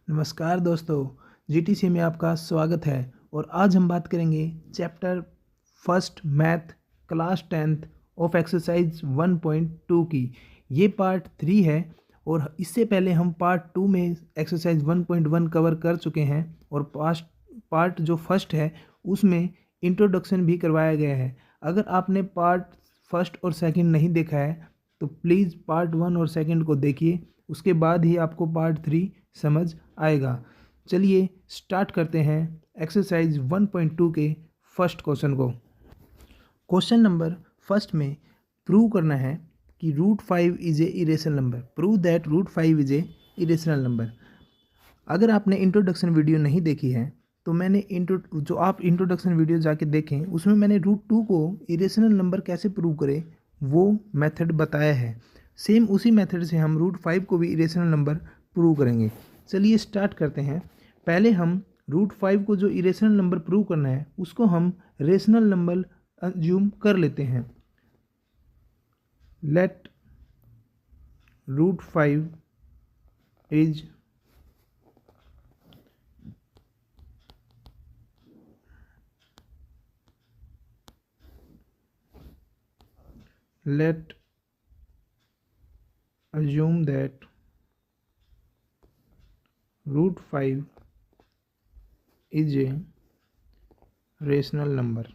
नमस्कार दोस्तों, जीटीसी में आपका स्वागत है। और आज हम बात करेंगे chapter first math class 10th of exercise 1.2 की। ये पार्ट 3 है और इससे पहले हम पार्ट 2 में एक्सरसाइज 1.1 कवर कर चुके हैं और पार्ट जो फर्स्ट है उसमें इंट्रोडक्शन भी करवाया गया है। अगर आपने पार्ट फर्स्ट और सेकंड नहीं देखा है तो प्लीज़ पार्ट 1 और सेकंड को देखिए, उसके बाद ही आपको पार्ट 3 समझ आएगा। चलिए स्टार्ट करते हैं एक्सरसाइज 1.2 के फर्स्ट क्वेश्चन को। क्वेश्चन नंबर फर्स्ट में प्रूव करना है कि √5 is a irrational number. Prove that √5 is a irrational number. अगर आपने इंट्रोडक्शन वीडियो नहीं देखी है तो मैंने जो आप इंट्रोडक्शन वीडियो जाके देखें उसमें मैंने √2 को इरेशनल नंबर कैसे प्रूव करें वो मेथड बताया है। सेम उसी मेथड से हम √5 को भी इरेशनल नंबर प्रूव करेंगे। चलिए स्टार्ट करते हैं। पहले हम √5 को जो इरेशनल नंबर प्रूव करना है उसको हम रेशनल नंबर अज्यूम कर लेते हैं। Let √5 is let assume that √5 is a rational number.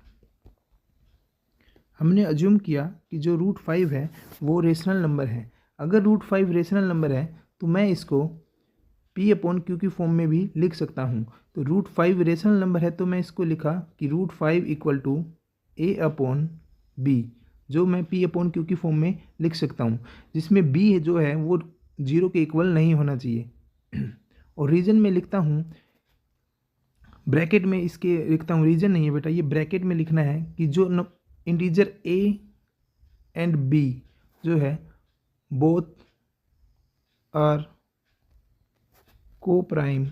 हमने अज्यूम किया कि जो √5 है वो रेशनल नंबर है। अगर √5 रेशनल नंबर है तो मैं इसको P/Q की फॉर्म में भी लिख सकता हूँ। तो √5 रेशनल नंबर है तो मैं इसको लिखा कि √5 = A/B, जो मैं P/Q की फॉर्म में लिख सकता हूँ, जिसमें B जो है वो 0 के इक्वल नहीं होना चाहिए। और रीजन में लिखता हूँ ब्रैकेट में, इसके लिखता हूँ, रीजन नहीं है बेटा, ये ब्रैकेट में लिखना है कि जो इंटीजर A एंड B जो है both are coprime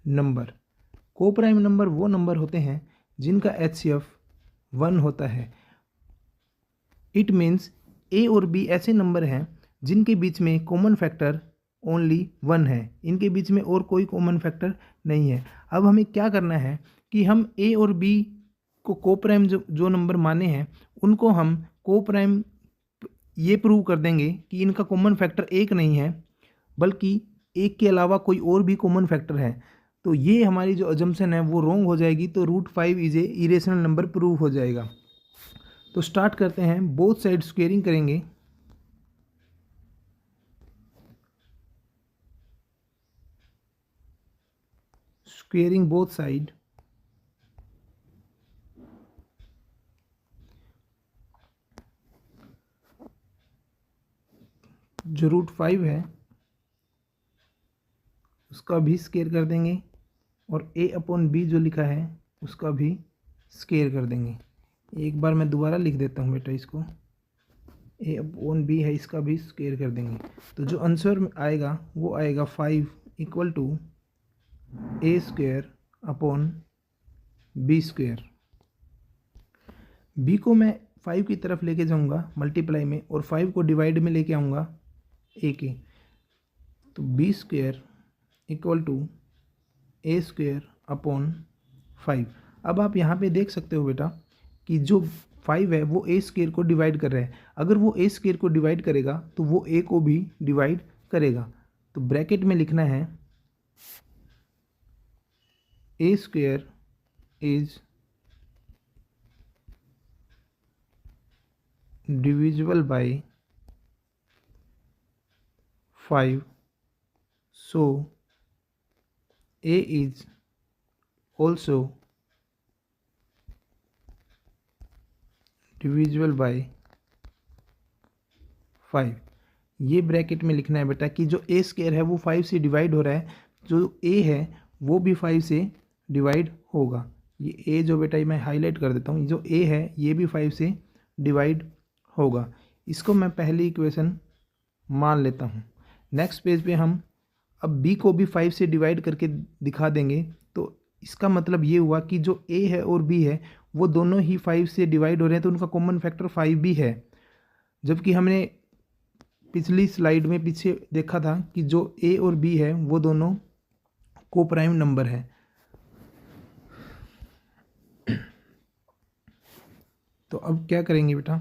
number. Coprime number वो नंबर होते हैं जिनका HCF 1 होता है। इट मीन्स A और B ऐसे नंबर हैं जिनके बीच में कॉमन फैक्टर ओनली 1 है, इनके बीच में और कोई कॉमन फैक्टर नहीं है। अब हमें क्या करना है कि हम A और B को कोप्राइम जो नंबर माने हैं उनको हम कोप्राइम ये प्रूव कर देंगे कि इनका कॉमन फैक्टर 1 नहीं है बल्कि 1 के अलावा कोई और भी कॉमन फैक्टर है। तो ये हमारी जो अजम्पशन है वो रॉन्ग हो जाएगी, तो √5 is a irrational number prove हो जाएगा। तो स्टार्ट करते हैं, बोथ साइड स्क्वेयरिंग करेंगे। स्क्वेयरिंग बोथ साइड, जो √5 है उसका भी स्क्वेयर कर देंगे और A/B जो लिखा है उसका भी स्क्वेयर कर देंगे। एक बार मैं दोबारा लिख देता हूँ बेटा, इसको A/B है, इसका भी स्क्वेयर कर देंगे। तो जो आंसर आएगा वो आएगा 5 = A²/B²। B को मैं 5 की तरफ लेके जाऊंगा मल्टीप्लाई में और 5 को डिवाइड में लेके आऊँगा A के। तो B² = A²/5। अब आप यहाँ पे देख सकते हो बेटा कि जो 5 है वो A² को डिवाइड कर रहा है। अगर वो A² को डिवाइड करेगा तो वो A को भी डिवाइड करेगा। तो ब्रैकेट में लिखना है A² is divisible by 5, so A is also divisible by 5। ये ब्रैकेट में लिखना है बेटा कि जो A² है वो 5 से डिवाइड हो रहा है, जो A है वो भी 5 से डिवाइड होगा। ये A जो बेटा मैं हाईलाइट कर देता हूँ, जो A है ये भी 5 से डिवाइड होगा। इसको मैं पहली इक्वेशन मान लेता हूँ। नेक्स्ट पेज पे हम अब B को भी 5 से डिवाइड करके दिखा देंगे। तो इसका मतलब ये हुआ कि जो A है और B है वो दोनों ही 5 से डिवाइड हो रहे हैं, तो उनका कॉमन फैक्टर 5 भी है। जबकि हमने पिछली स्लाइड में पीछे देखा था कि जो ए और बी है वो दोनों को प्राइम नंबर है। तो अब क्या करेंगे बेटा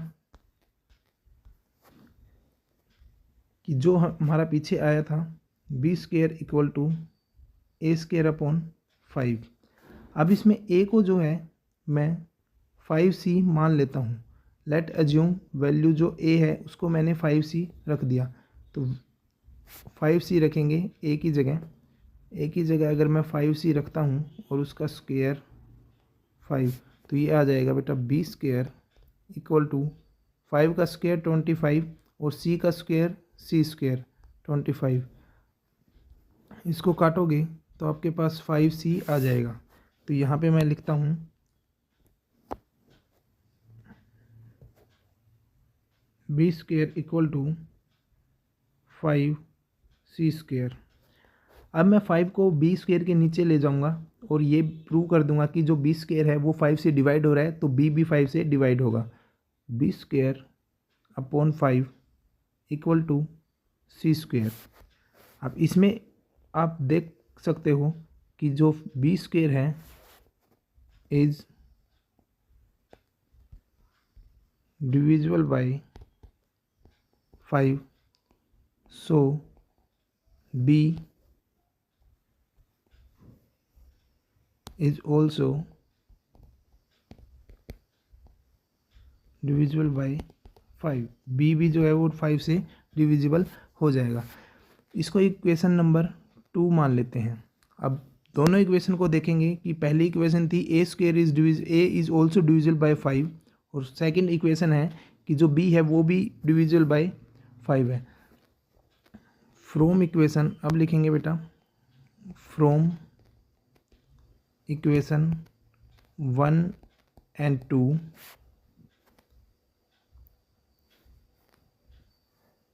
कि जो हमारा पीछे आया था B square equal to A square upon 5। अब इसमें ए को जो है मैं 5c मान लेता हूँ। लेट अज्यूम वैल्यू जो ए है उसको मैंने 5c रख दिया, तो 5c रखेंगे ए की जगह। ए की जगह अगर मैं 5c रखता हूँ और उसका स्क्वायर 5, तो ये आ जाएगा बेटा बी स्क्वायर इक्वल टू 5 का स्क्वायर 25 और c का स्क्वायर c स्क्वायर 25। इसको काटोगे तो आपके पास 5c आ जाएगा। तो यहाँ पे मैं लिखता हूँ B square equal to 5c square. अब मैं 5 को बी स्क्वायर के नीचे ले जाऊँगा और ये प्रूव कर दूंगा कि जो बी स्क्वायर है वो 5 से डिवाइड हो रहा है, तो बी भी 5 से डिवाइड होगा। B square upon 5 equal to C square. अब इसमें आप देख सकते हो कि जो बी स्क्वायर है is divisible by 5, so B is also divisible by 5। B भी जो है वो 5 से डिविजिबल हो जाएगा। इसको इक्वेशन नंबर 2 मान लेते हैं। अब दोनों इक्वेशन को देखेंगे कि पहली इक्वेशन थी a square is also divisible by 5, और सेकंड इक्वेशन है कि जो बी है वो भी डिविजिबल बाय 5 है। फ्रॉम इक्वेशन अब लिखेंगे बेटा from equation 1 and 2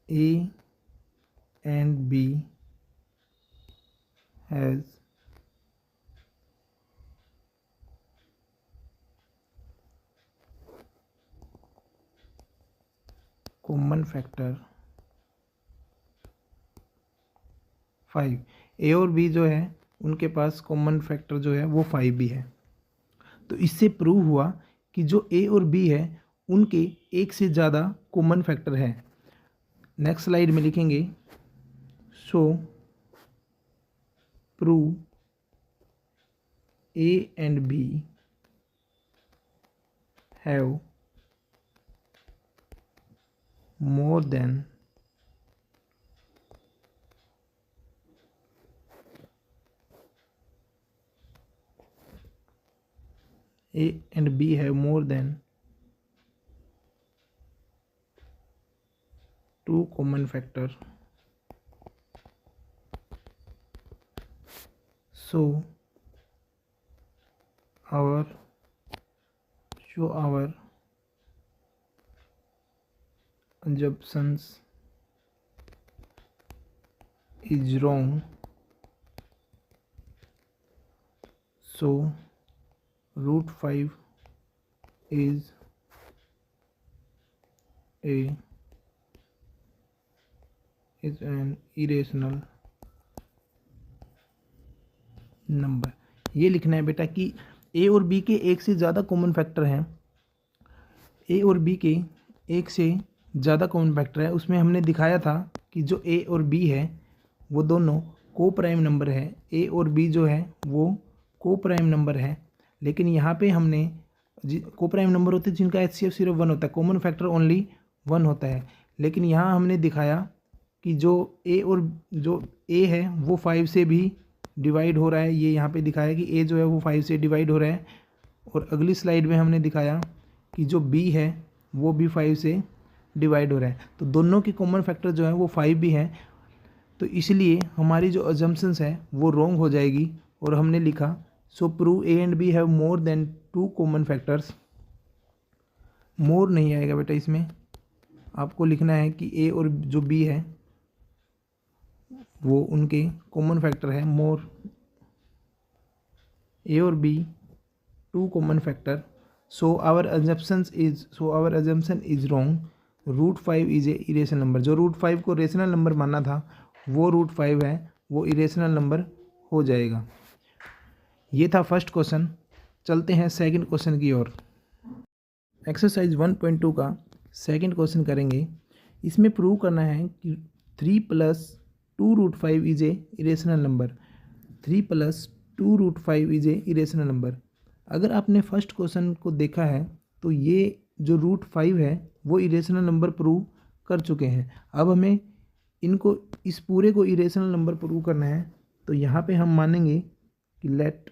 A and B has common factor 5। A और B जो है उनके पास कॉमन फैक्टर जो है वो 5 भी है। तो इससे प्रूव हुआ कि जो A और B है उनके एक से ज़्यादा कॉमन फैक्टर है। नेक्स्ट स्लाइड में लिखेंगे सो prove A and B have more than A and B have more than 2 common factor, so our assumptions is wrong, so root 5 is an irrational number. ये लिखना है बेटा कि ए और बी के एक से ज़्यादा कॉमन फैक्टर हैं। ए और बी के एक से ज़्यादा कॉमन फैक्टर है, उसमें हमने दिखाया था कि जो ए और बी है वो दोनों को प्राइम नंबर है। ए और बी जो है वो को प्राइम नंबर है, लेकिन यहाँ पे हमने को प्राइम नंबर होते हैं जिनका HCF सिर्फ 1 होता है, कॉमन फैक्टर ओनली 1 होता है। लेकिन यहाँ हमने दिखाया कि जो ए है वो 5 से भी डिवाइड हो रहा है। ये यहाँ पे दिखाया कि ए जो है वो 5 से डिवाइड हो रहा है, और अगली स्लाइड में हमने दिखाया कि जो बी है वो भी 5 से डिवाइड हो रहा है। तो दोनों के कॉमन फैक्टर जो है वो 5 भी हैं, तो इसलिए हमारी जो अजम्पशंस है वो रॉन्ग हो जाएगी। और हमने लिखा so prove a and b have more than 2 common factors. More नहीं आएगा बेटा, इसमें आपको लिखना है कि ए और जो बी है वो उनके कॉमन फैक्टर है मोर। ए और B 2 common factor, so our assumption is wrong. √5 is a irrational number. जो √5 को रेशनल नंबर माना था वो √5 है, वो इरेशनल नंबर हो जाएगा। ये था फर्स्ट क्वेश्चन। चलते हैं सेकंड क्वेश्चन की ओर। एक्सरसाइज 1.2 का सेकंड क्वेश्चन करेंगे। इसमें प्रूव करना है कि 3 + 2√5 is a irrational number. 3 + 2√5 is a irrational number. अगर आपने फर्स्ट क्वेश्चन को देखा है तो ये जो √5 है वो इरेशनल नंबर प्रूव कर चुके हैं। अब हमें इनको इस पूरे को इरेशनल नंबर प्रूव करना है। तो यहाँ पे हम मानेंगे कि late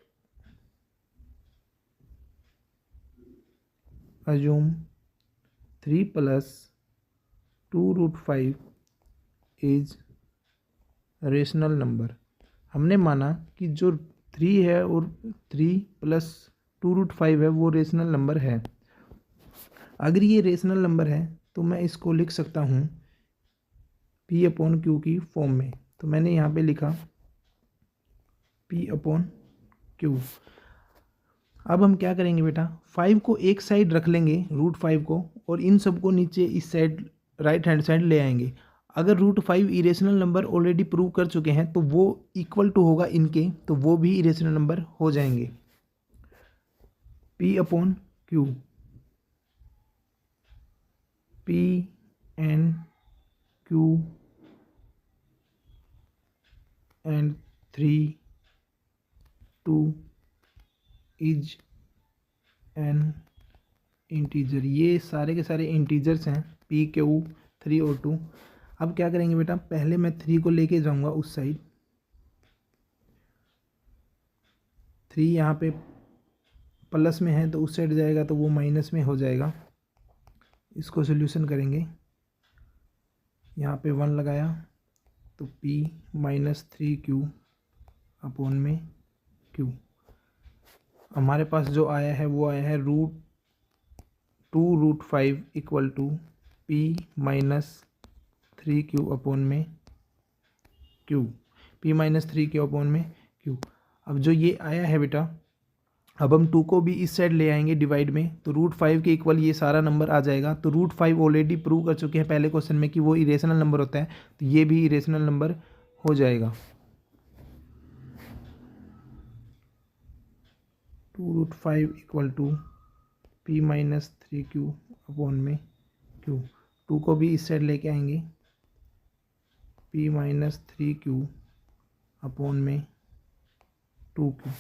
assume 3 + 2√5 is rational number. हमने माना कि जो 3 है और 3 + 2√5 है वो रेशनल नंबर है। अगर ये रेशनल नंबर है तो मैं इसको लिख सकता हूँ P/Q की फॉर्म में। तो मैंने यहाँ पे लिखा P/Q। अब हम क्या करेंगे बेटा, 5 को एक साइड रख लेंगे √5 को, और इन सबको नीचे इस साइड राइट हैंड साइड ले आएंगे। अगर √5 इरेशनल नंबर ऑलरेडी प्रूव कर चुके हैं तो वो इक्वल टू होगा इनके, तो वो भी इरेशनल नंबर हो जाएंगे। P/Q P/Q and 3 2 is an integer. ये सारे के सारे इंटीजर्स हैं, P/Q 3 और 2। अब क्या करेंगे बेटा, पहले मैं 3 को लेके जाऊंगा उस साइड। 3 यहाँ पे प्लस में है तो उस साइड जाएगा तो वो माइनस में हो जाएगा। इसको सोल्यूशन करेंगे। यहाँ पे 1 लगाया तो P - 3Q/Q। हमारे पास जो आया है वो आया है √2√5 = P - 3Q/Q। P - 3Q/Q। अब जो ये आया है बेटा, अब हम 2 को भी इस साइड ले आएंगे डिवाइड में, तो √5 के इक्वल ये सारा नंबर आ जाएगा। तो √5 ऑलरेडी प्रूव कर चुके हैं पहले क्वेश्चन में कि वो इरेशनल नंबर होता है, तो ये भी इरेशनल नंबर हो जाएगा। 2√5 = P - 3Q/Q। 2 को भी इस साइड लेके आएंगे, P - 3Q/2Q।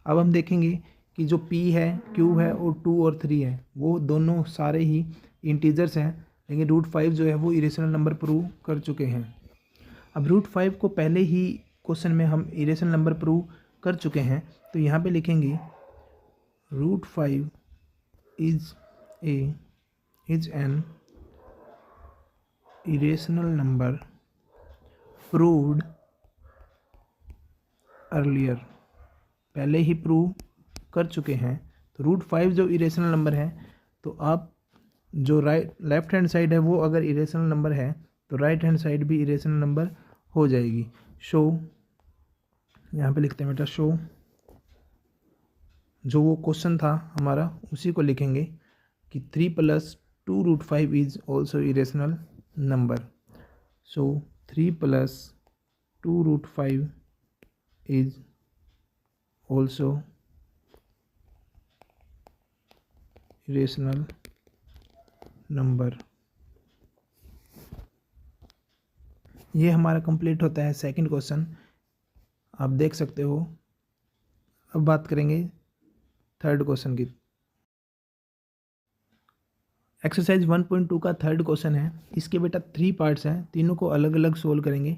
अब हम देखेंगे कि जो P है, Q है और 2 और 3 है वो दोनों सारे ही इंटीजर्स हैं, लेकिन √5 जो है वो इरेशनल नंबर प्रूव कर चुके हैं। अब √5 को पहले ही क्वेश्चन में हम इरेशनल नंबर प्रूव कर चुके हैं, तो यहाँ पे लिखेंगे √5 is an irrational number proved earlier. पहले ही प्रूव कर चुके हैं। तो √5 जो इरेशनल नंबर है, तो आप जो लेफ्ट हैंड साइड है वो अगर इरेशनल नंबर है तो राइट हैंड साइड भी इरेशनल नंबर हो जाएगी। शो, यहाँ पे लिखते हैं बेटा शो, जो वो क्वेश्चन था हमारा उसी को लिखेंगे कि 3 + 2√5 is also irrational number. So 3 + 2√5 is also irrational number. ये हमारा कंप्लीट होता है सेकंड क्वेश्चन, आप देख सकते हो। अब बात करेंगे थर्ड क्वेश्चन की। एक्सरसाइज 1.2 का थर्ड क्वेश्चन है। इसके बेटा 3 पार्ट्स हैं, तीनों को अलग अलग सोल्व करेंगे।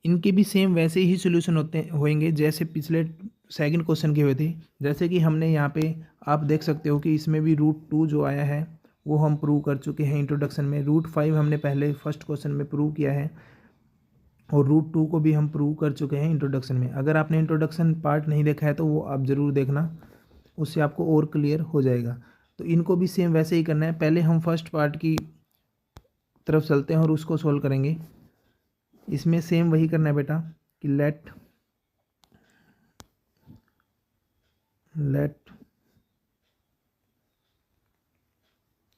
इनके भी सेम वैसे ही सोल्यूशन होंगे जैसे पिछले सेकंड क्वेश्चन के हुए थे। जैसे कि हमने यहाँ पे आप देख सकते हो कि इसमें भी √2 जो आया है वो हम प्रूव कर चुके हैं इंट्रोडक्शन में। √5 हमने पहले फर्स्ट क्वेश्चन में प्रूव किया है, और √2 को भी हम प्रूव कर चुके हैं इंट्रोडक्शन में। अगर आपने इंट्रोडक्शन पार्ट नहीं देखा है तो वो आप ज़रूर देखना, उससे आपको और क्लियर हो जाएगा। तो इनको भी सेम वैसे ही करना है। पहले हम फर्स्ट पार्ट की तरफ चलते हैं और उसको सोल्व करेंगे। इसमें सेम वही करना है बेटा कि let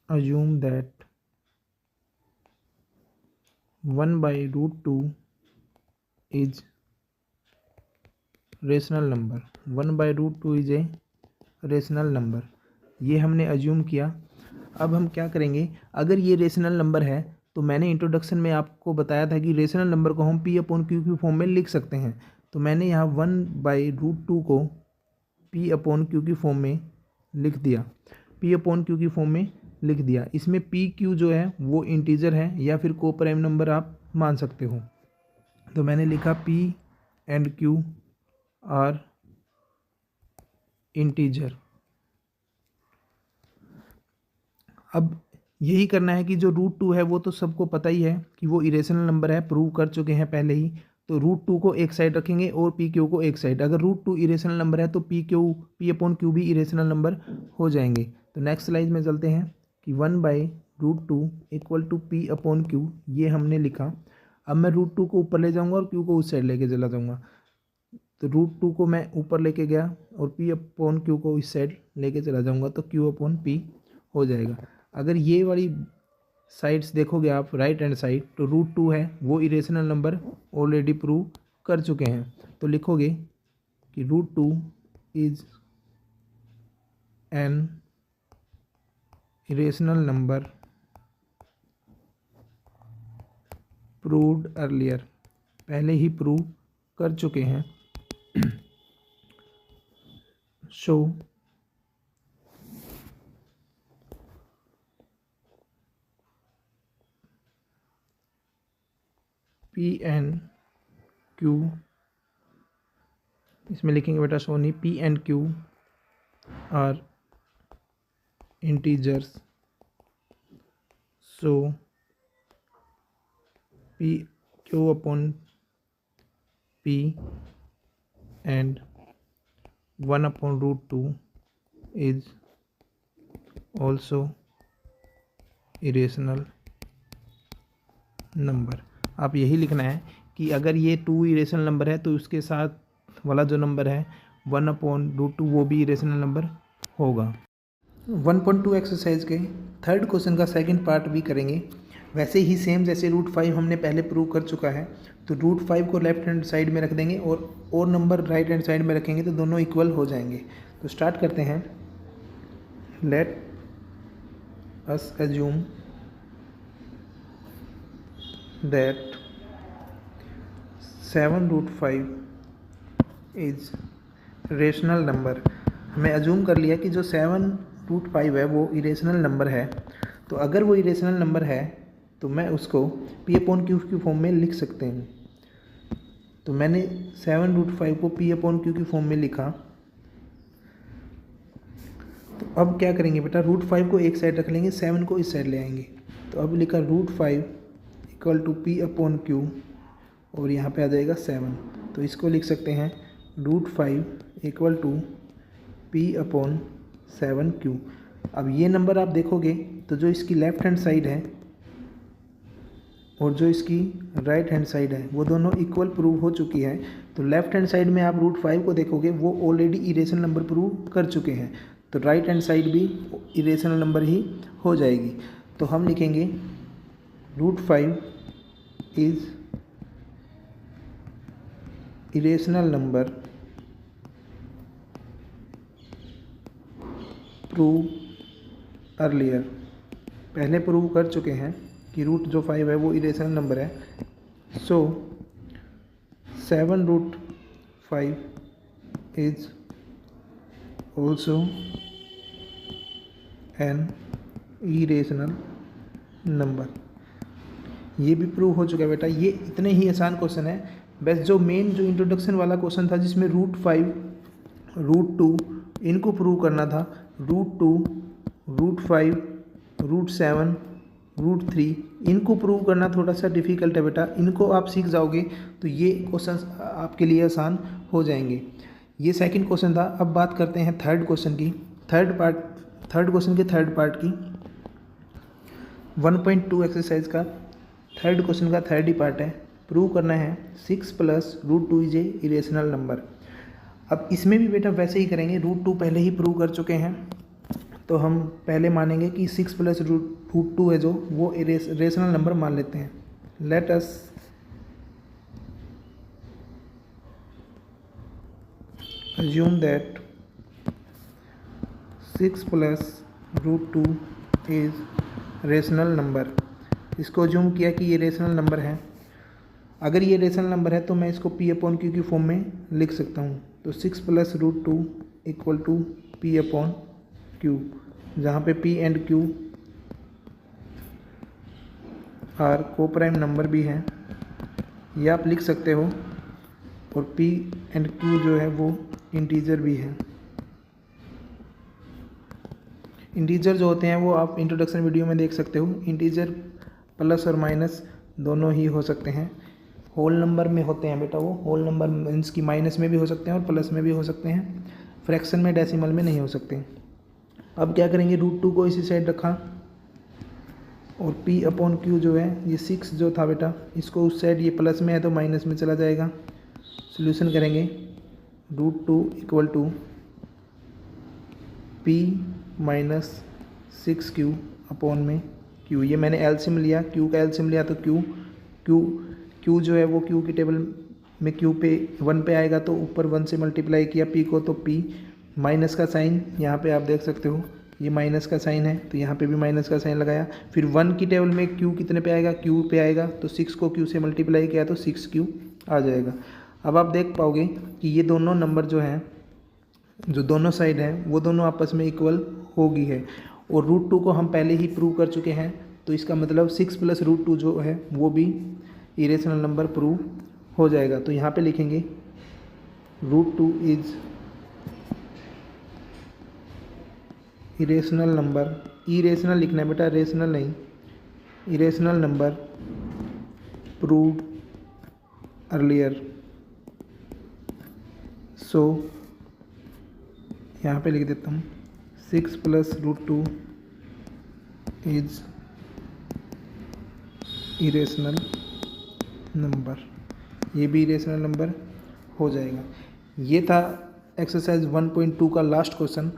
assume that 1/√2 is rational number. 1/√2 is a rational number, ये हमने अज्यूम किया। अब हम क्या करेंगे, अगर ये रेशनल नंबर है तो मैंने इंट्रोडक्शन में आपको बताया था कि रेशनल नंबर को हम P/Q की फॉर्म में लिख सकते हैं। तो मैंने यहाँ 1/√2 को P/Q की फॉर्म में लिख दिया, P/Q की फॉर्म में लिख दिया। इसमें PQ जो है वो इंटीजर है या फिर कोप्राइम नंबर आप मान सकते हो। तो मैंने लिखा P and Q are integer. अब यही करना है कि जो √2 है वो तो सबको पता ही है कि वो इरेशनल नंबर है, प्रूव कर चुके हैं पहले ही। तो √2 को एक साइड रखेंगे और PQ को एक साइड। अगर √2 इरेशनल नंबर है तो P/Q भी इरेशनल नंबर हो जाएंगे। तो नेक्स्ट स्लाइड में चलते हैं कि 1/√2 इक्वल टू P/Q, ये हमने लिखा। अब मैं √2 को ऊपर ले जाऊँगा और Q को उस साइड लेके चला जाऊँगा। तो √2 को मैं ऊपर लेके गया और P/Q को इस साइड लेके चला जाऊँगा, तो Q/P हो जाएगा। अगर ये वाली साइड्स देखोगे आप, राइट हैंड साइड, तो √2 है वो इरेशनल नंबर ऑलरेडी प्रूव कर चुके हैं। तो लिखोगे कि √2 is an irrational number proved earlier, पहले ही प्रूव कर चुके हैं। शो P/Q, इसमें लिखेंगे बेटा Soni, P/Q are integers, so P/P and 1/√2 is also irrational number. आप यही लिखना है कि अगर ये 2 इरेशनल नंबर है तो उसके साथ वाला जो नंबर है 1/√2 वो भी इरेशनल नंबर होगा। 1.2 एक्सरसाइज के थर्ड क्वेश्चन का सेकंड पार्ट भी करेंगे। वैसे ही सेम जैसे √5 हमने पहले प्रूव कर चुका है, तो √5 को लेफ्ट हैंड साइड में रख देंगे और नंबर राइट हैंड साइड में रखेंगे तो दोनों इक्वल हो जाएंगे। तो स्टार्ट करते हैं। Let us assume that 7√5 is rational number. हमें अज्यूम कर लिया कि जो 7√5 है वो इरेशनल नंबर है। तो अगर वो इरेशनल नंबर है तो मैं उसको P/Q की फॉर्म में लिख सकते हैं। तो मैंने 7√5 को P/Q की फॉर्म में लिखा। तो अब क्या करेंगे बेटा, √5 को एक साइड रख लेंगे, 7 को इस साइड ले आएंगे। तो अब लिखा √5 इक्वल टू P/Q और यहाँ पे आ जाएगा 7। तो इसको लिख सकते हैं √5 इक्वल टू P/7Q। अब ये नंबर आप देखोगे तो जो इसकी लेफ्ट हैंड साइड है और जो इसकी राइट हैंड साइड है वो दोनों इक्वल प्रूव हो चुकी है। तो लेफ्ट हैंड साइड में आप √5 को देखोगे वो ऑलरेडी इरेशनल नंबर प्रूव कर चुके हैं, तो राइट हैंड साइड भी इरेशनल नंबर ही हो जाएगी। तो हम लिखेंगे √5 is irrational number prove earlier, पहले प्रूव कर चुके हैं कि √5 है वो इरेशनल नंबर है। सो 7√5 is also an irrational number। ये भी प्रूव हो चुका है बेटा। ये इतने ही आसान क्वेश्चन है। बस जो मेन जो इंट्रोडक्शन वाला क्वेश्चन था जिसमें √5 √2 इनको प्रूव करना था, √2 √5 √7 √3 इनको प्रूव करना थोड़ा सा डिफ़िकल्ट है बेटा। इनको आप सीख जाओगे तो ये क्वेश्चन आपके लिए आसान हो जाएंगे। ये सेकंड क्वेश्चन था। अब बात करते हैं थर्ड क्वेश्चन की, थर्ड क्वेश्चन के थर्ड पार्ट की। 1.2 एक्सरसाइज का थर्ड क्वेश्चन का थर्ड ही पार्ट है। प्रूव करना है 6 + √2 इज ए इरेशनल नंबर। अब इसमें भी बेटा वैसे ही करेंगे, √2 पहले ही प्रूव कर चुके हैं तो हम पहले मानेंगे कि 6 + √2 है जो वो रेशनल नंबर मान लेते हैं। Let us assume that 6 plus root 2 is rational number. इसको अज्यूम किया कि ये रेशनल नंबर है। अगर ये रेशनल नंबर है तो मैं इसको p अपॉन क्यू की फॉर्म में लिख सकता हूँ। तो 6 plus root 2 equal to p upon Q, जहाँ पे p and q are coprime number भी हैं, ये आप लिख सकते हो। और p एंड q जो है वो इंटीजर भी है। इंटीजर जो होते हैं वो आप इंट्रोडक्शन वीडियो में देख सकते हो। इंटीजर प्लस और माइनस दोनों ही हो सकते हैं। होल नंबर में होते हैं बेटा, वो होल नंबर मीन्स की माइनस में भी हो सकते हैं और प्लस में भी हो सकते हैं। फ्रैक्शन में डेसिमल में नहीं हो सकते। अब क्या करेंगे, रूट 2 को इसी साइड रखा और p अपॉन क्यू जो है, ये 6 जो था बेटा, इसको उस साइड, ये प्लस में है तो माइनस में चला जाएगा। सोल्यूशन करेंगे, root 2 equal to p minus 6q upon में q। ये मैंने एलसीएम लिया, q का एलसीएम लिया तो q जो है वो q की टेबल में q पे 1 पे आएगा तो ऊपर 1 से मल्टीप्लाई किया p को, तो p माइनस का साइन यहाँ पे आप देख सकते हो, ये माइनस का साइन है तो यहाँ पे भी माइनस का साइन लगाया। फिर 1 की टेबल में q कितने पे आएगा, q पे आएगा, तो 6 को q से मल्टीप्लाई किया तो 6q आ जाएगा। अब आप देख पाओगे कि ये दोनों नंबर जो हैं, जो दोनों साइड हैं वो दोनों आपस में इक्वल होगी है। और रूट 2 को हम पहले ही प्रूव कर चुके हैं, तो इसका मतलब 6 प्लस रूट 2 जो है वो भी इरेशनल नंबर प्रूव हो जाएगा। तो यहाँ पे लिखेंगे root 2 is irrational number. Irrational लिखना है बेटा, रेशनल नहीं, irrational number proved earlier. So यहाँ पे लिख देता हूँ 6 plus root 2 is irrational number, ये भी इरेशनल नंबर हो जाएगा। ये था एक्सरसाइज 1.2 का लास्ट क्वेश्चन।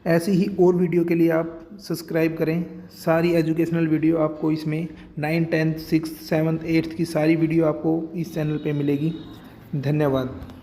ऐसी ही और वीडियो के लिए आप सब्सक्राइब करें। सारी एजुकेशनल वीडियो आपको इसमें 9th 10th 6th 7th 8th की सारी वीडियो आपको इस चैनल पे मिलेगी। धन्यवाद।